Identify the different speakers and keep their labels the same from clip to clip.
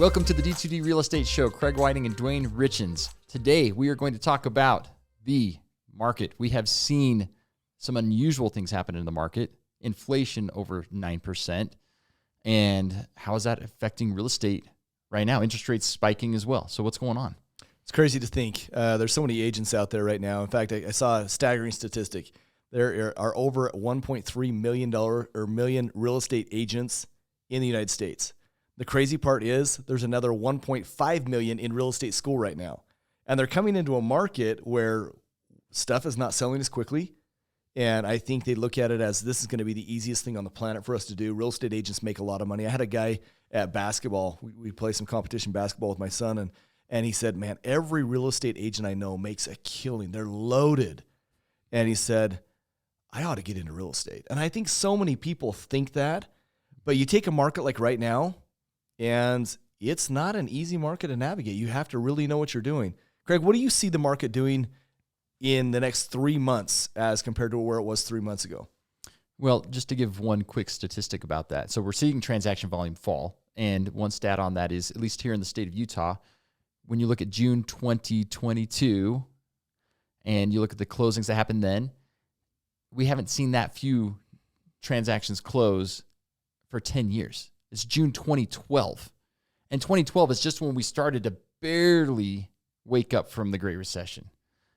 Speaker 1: Welcome to the D2D Real Estate Show. Craig Whiting and Duane Richens. Today, we are going to talk about the market. We have seen some unusual things happen in the market. Inflation over 9%. And how is that affecting real estate right now? Interest rates spiking as well. So what's going on?
Speaker 2: It's crazy to think. There's so many agents out there right now. In fact, I saw a staggering statistic. There are over $1.3 million real estate agents in the United States. The crazy part is there's another 1.5 million in real estate school right now. And they're coming into a market where stuff is not selling as quickly. And I think they look at it as this is going to be the easiest thing on the planet for us to do. Real estate agents make a lot of money. I had a guy at basketball. We play some competition basketball with my son. And he said, man, every real estate agent I know makes a killing. They're loaded. And he said, I ought to get into real estate. And I think so many people think that. But you take a market like right now, and it's not an easy market to navigate. You have to really know what you're doing. Craig, what do you see the market doing in the next 3 months as compared to where it was 3 months ago?
Speaker 1: Well, just to give one quick statistic about that. So we're seeing transaction volume fall. And one stat on that is, at least here in the state of Utah, when you look at June 2022 and you look at the closings that happened then, we haven't seen that few transactions close for 10 years. It's June 2012. And 2012 is just when we started to barely wake up from the Great Recession.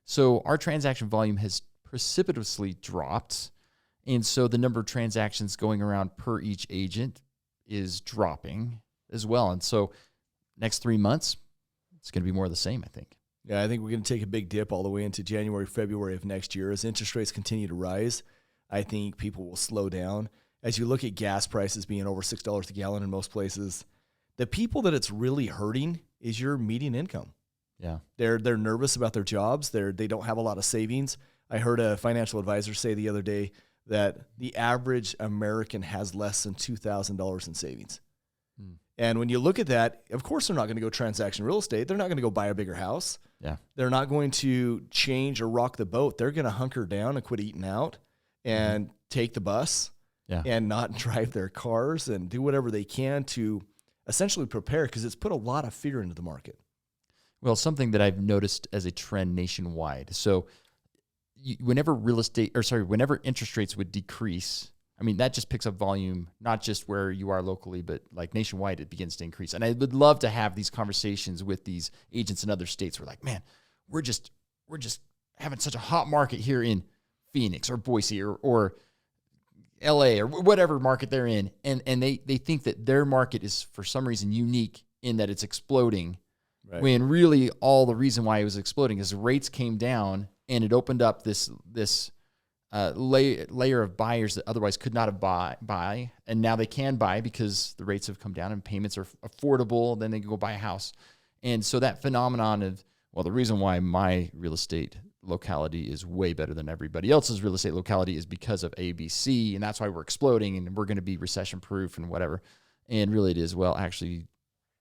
Speaker 1: So our transaction volume has precipitously dropped. And so the number of transactions going around per each agent is dropping as well. And so next 3 months, it's going to be more of the same, I think.
Speaker 2: Yeah, I think we're going to take a big dip all the way into January, February of next year. As interest rates continue to rise, I think people will slow down. As you look at gas prices being over $6 a gallon in most places, the people that it's really hurting is your median income.
Speaker 1: Yeah.
Speaker 2: They're nervous about their jobs. They don't have a lot of savings. I heard a financial advisor say the other day that the average American has less than $2,000 in savings. And when you look at that, of course, they're not going to go transaction real estate. They're not going to go buy a bigger house.
Speaker 1: Yeah.
Speaker 2: They're not going to change or rock the boat. They're going to hunker down and quit eating out and take the bus and not drive their cars and do whatever they can to essentially prepare, because it's put a lot of fear into the market.
Speaker 1: Well, something that I've noticed as a trend nationwide. So whenever whenever interest rates would decrease, I mean, that just picks up volume, not just where you are locally, but like nationwide, it begins to increase. And I would love to have these conversations with these agents in other states. We're like, man, we're just having such a hot market here in Phoenix or Boise or LA or whatever market they're in. And they think that their market is for some reason unique in that it's exploding. Right. When really all the reason why it was exploding is rates came down and it opened up this layer of buyers that otherwise could not have buy, and now they can buy because the rates have come down and payments are affordable. Then they can go buy a house. And so that phenomenon of, well, the reason why my real estate locality is way better than everybody else's real estate locality is because of ABC, and that's why we're exploding and we're going to be recession proof and whatever. And really it is, well, actually,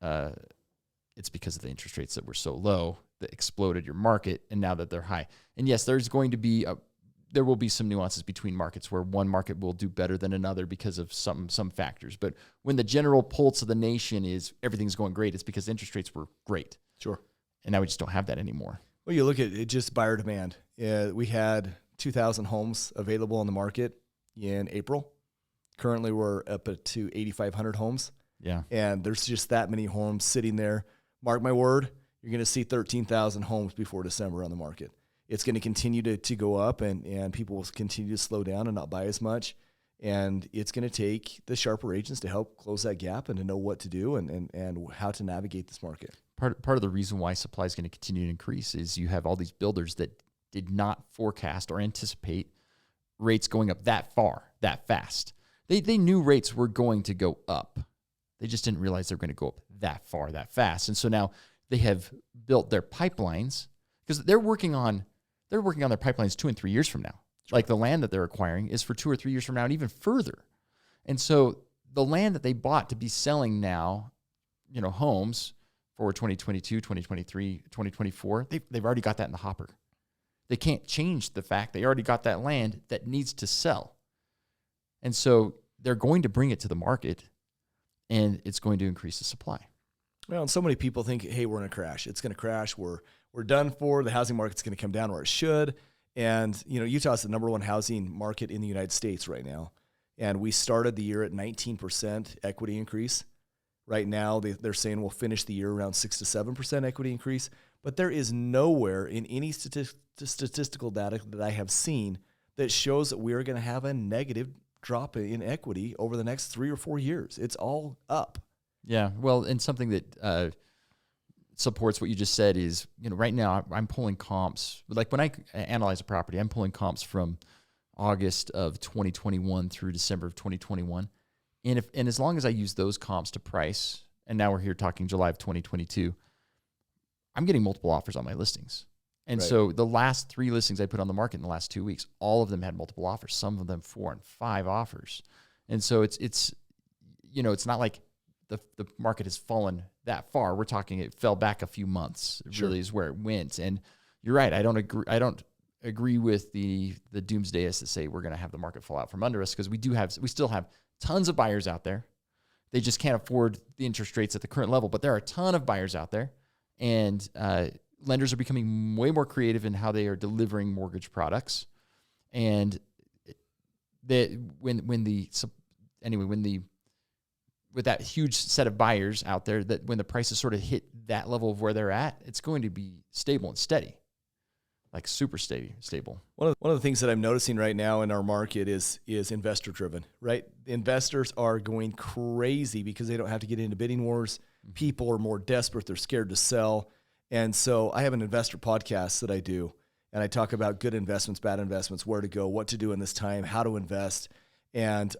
Speaker 1: it's because of the interest rates that were so low that exploded your market, and now that they're high. And yes, there will be some nuances between markets where one market will do better than another because of some factors. But when the general pulse of the nation is everything's going great, it's because interest rates were great.
Speaker 2: Sure. And
Speaker 1: now we just don't have that anymore.
Speaker 2: Well, you look at it, just buyer demand. We had 2,000 homes available on the market in April. Currently, we're up to 8,500 homes.
Speaker 1: Yeah. And
Speaker 2: there's just that many homes sitting there. Mark my word, you're going to see 13,000 homes before December on the market. It's going to continue to go up, and people will continue to slow down and not buy as much. And it's going to take the sharper agents to help close that gap and to know what to do and how to navigate this market.
Speaker 1: Part of the reason why supply is going to continue to increase is you have all these builders that did not forecast or anticipate rates going up that fast. They knew rates were going to go up. They just didn't realize they were going to go up that far, that fast. And so now they have built their pipelines, because they're working on their pipelines 2 and 3 years from now. Sure. Like the land that they're acquiring is for 2 or 3 years from now and even further. And so the land that they bought to be selling now, homes for 2022, 2023, 2024, they've already got that in the hopper. They can't change the fact they already got that land that needs to sell. And so they're going to bring it to the market, and it's going to increase the supply.
Speaker 2: Well, and so many people think, hey, we're going to crash. It's going to crash. We're done for. The housing market's going to come down where it should. And, Utah is the number one housing market in the United States right now. And we started the year at 19% equity increase. Right now, they're saying we'll finish the year around 6 to 7% equity increase. But there is nowhere in any statistical data that I have seen that shows that we are going to have a negative drop in equity over the next 3 or 4 years. It's all up.
Speaker 1: Yeah, well, and something that supports what you just said is, right now I'm pulling comps. Like when I analyze a property, I'm pulling comps from August of 2021 through December of 2021. And as long as I use those comps to price, and now we're here talking July of 2022, I'm getting multiple offers on my listings. And
Speaker 2: Right.
Speaker 1: so the last 3 listings I put on the market in the last 2 weeks, all of them had multiple offers, some of them 4 and 5 offers. And so it's not like the market has fallen that far. We're talking it fell back a few months.
Speaker 2: Sure.
Speaker 1: Really is where it went. And you're right. I don't agree with the doomsdayists that say we're going to have the market fall out from under us, because we still have tons of buyers out there. They just can't afford the interest rates at the current level, but there are a ton of buyers out there, and lenders are becoming way more creative in how they are delivering mortgage products. And with that huge set of buyers out there, that when the prices sort of hit that level of where they're at, it's going to be stable and steady, like super stable.
Speaker 2: One of the things that I'm noticing right now in our market is investor driven, right? Investors are going crazy because they don't have to get into bidding wars. People are more desperate. They're scared to sell. And so I have an investor podcast that I do, and I talk about good investments, bad investments, where to go, what to do in this time, how to invest. And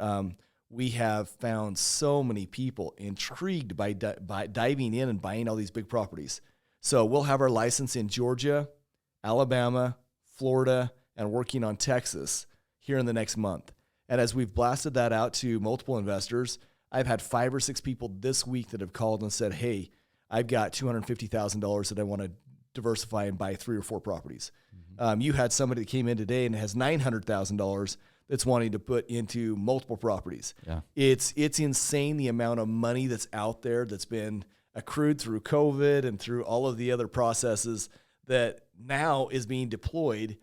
Speaker 2: we have found so many people intrigued by diving in and buying all these big properties. So we'll have our license in Georgia, Alabama, Florida, and working on Texas here in the next month. And as we've blasted that out to multiple investors, I've had 5 or 6 people this week that have called and said, hey, I've got $250,000 that I want to diversify and buy 3 or 4 properties. Mm-hmm. You had somebody that came in today and has $900,000 that's wanting to put into multiple properties.
Speaker 1: Yeah.
Speaker 2: It's insane the amount of money that's out there that's been accrued through COVID and through all of the other processes that now is being deployed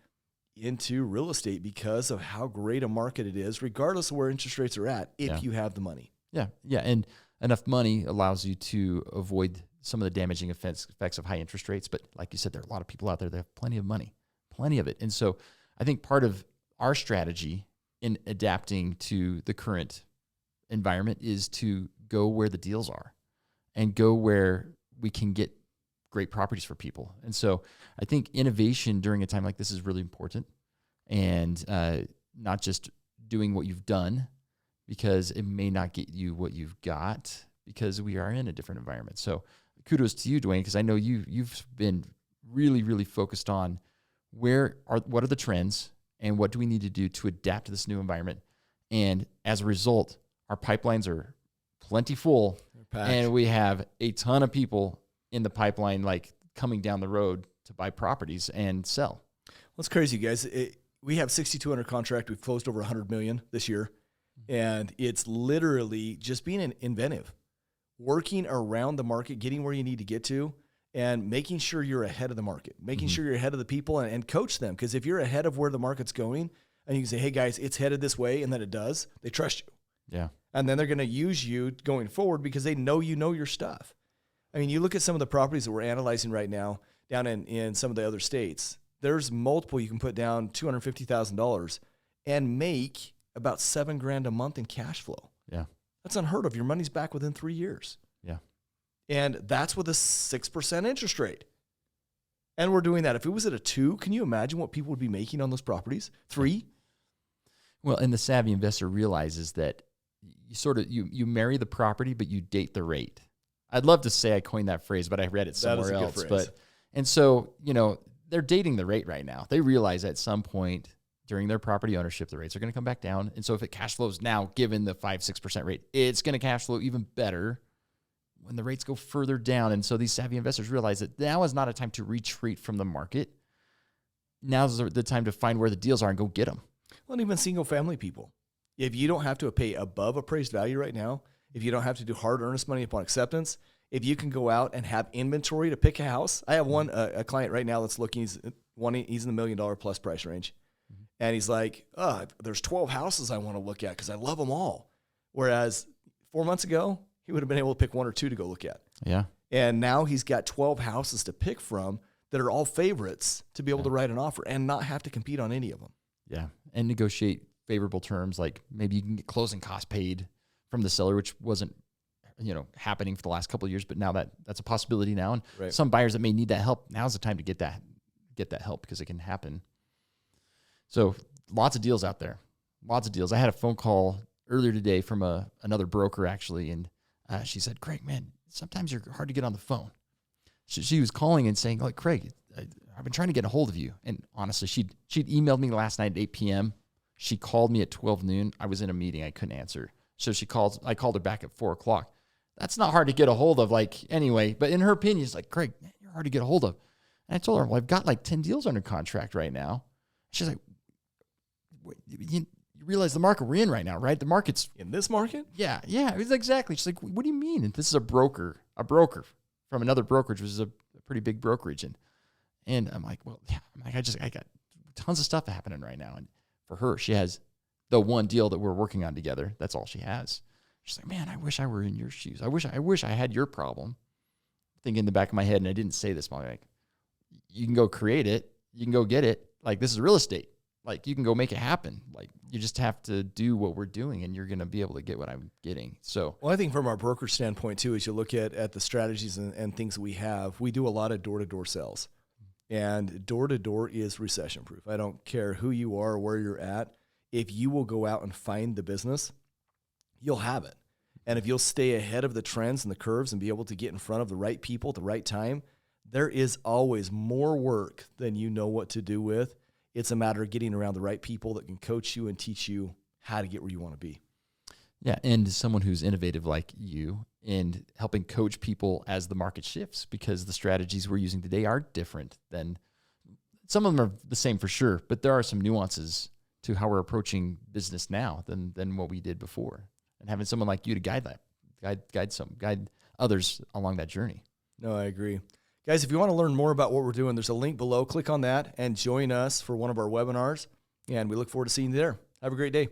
Speaker 2: into real estate because of how great a market it is, regardless of where interest rates are at, if you have the money.
Speaker 1: Yeah, and enough money allows you to avoid some of the damaging effects of high interest rates. But like you said, there are a lot of people out there that have plenty of money, plenty of it. And so I think part of our strategy in adapting to the current environment is to go where the deals are and go where we can get great properties for people. And so I think innovation during a time like this is really important, and not just doing what you've done, because it may not get you what you've got, because we are in a different environment. So kudos to you, Duane, because I know you've been really, really focused on what are the trends and what do we need to do to adapt to this new environment. And as a result, our pipelines are plenty full, and we have a ton of people in the pipeline, like coming down the road to buy properties and sell.
Speaker 2: Well, it's crazy, guys. We have 62 under contract. We've closed over 100 million this year. And it's literally just being inventive, working around the market, getting where you need to get to, and making sure you're ahead of the market, making sure you're ahead of the people, and coach them. Because if you're ahead of where the market's going, and you can say, hey, guys, it's headed this way, and then it does, they trust you.
Speaker 1: Yeah.
Speaker 2: And then they're going to use you going forward because they know you know your stuff. I mean, you look at some of the properties that we're analyzing right now down in some of the other states, there's multiple you can put down $250,000 and make about $7,000 a month in cash flow.
Speaker 1: Yeah.
Speaker 2: That's unheard of. Your money's back within 3 years.
Speaker 1: Yeah.
Speaker 2: And that's with a 6% interest rate. And we're doing that. If it was at a 2, can you imagine what people would be making on those properties? 3?
Speaker 1: Well, and the savvy investor realizes that you marry the property, but you date the rate. I'd love to say I coined that phrase, but I read it somewhere else. And so, they're dating the rate right now. They realize at some point during their property ownership, the rates are going to come back down. And so if it cash flows now, given the 5-6% rate, it's going to cash flow even better when the rates go further down. And so these savvy investors realize that now is not a time to retreat from the market. Now's the time to find where the deals are and go get them.
Speaker 2: Well, and even single family people. If you don't have to pay above appraised value right now, if you don't have to do hard earnest money upon acceptance, if you can go out and have inventory to pick a house. I have one a client right now that's looking. He's in the $1 million plus price range, and he's like, there's 12 houses I want to look at because I love them all. Whereas 4 months ago, he would have been able to pick one or two to go look at.
Speaker 1: Yeah.
Speaker 2: And now he's got 12 houses to pick from that are all favorites to be able to write an offer and not have to compete on any of them.
Speaker 1: Yeah. And negotiate favorable terms. Like maybe you can get closing costs paid from the seller, which wasn't, happening for the last couple of years, but now that's a possibility now. And some buyers that may need that help, now's the time to get that help because it can happen. So lots of deals out there, lots of deals. I had a phone call earlier today from another broker actually. And she said, Craig, man, sometimes you're hard to get on the phone. She was calling and saying, like, Craig, I've been trying to get a hold of you. And honestly, she'd emailed me last night at 8 p.m. She called me at 12 noon. I was in a meeting. I couldn't answer. So I called her back at 4 o'clock. That's not hard to get a hold of, anyway. But in her opinion, it's like, Craig, man, you're hard to get a hold of. And I told her, well, I've got 10 deals under contract right now. She's like, you realize the market we're in right now, right? The market's...
Speaker 2: In this market?
Speaker 1: Yeah. Exactly. She's like, what do you mean? And this is a broker from another brokerage, which is a pretty big brokerage. And I'm like, well, yeah, I got tons of stuff happening right now. And for her, she has the one deal that we're working on together. That's all she has. She's like, man, I wish I were in your shoes. I wish I had your problem. Thinking in the back of my head, and I didn't say this, but I'm like, you can go create it. You can go get it. This is real estate. You can go make it happen. You just have to do what we're doing, and you're going to be able to get what I'm getting. So,
Speaker 2: well, I think from our broker standpoint too, as you look at the strategies and things we have, we do a lot of door-to-door sales, and door-to-door is recession-proof. I don't care who you are or where you're at. If you will go out and find the business, you'll have it. And if you'll stay ahead of the trends and the curves and be able to get in front of the right people at the right time, there is always more work than you know what to do with. It's a matter of getting around the right people that can coach you and teach you how to get where you want to be.
Speaker 1: Yeah, and someone who's innovative like you and helping coach people as the market shifts, because the strategies we're using today are different than, some of them are the same for sure, but there are some nuances to how we're approaching business now than what we did before. And having someone like you to guide others along that journey.
Speaker 2: No, I agree. Guys, if you want to learn more about what we're doing, there's a link below. Click on that and join us for one of our webinars. And we look forward to seeing you there. Have a great day.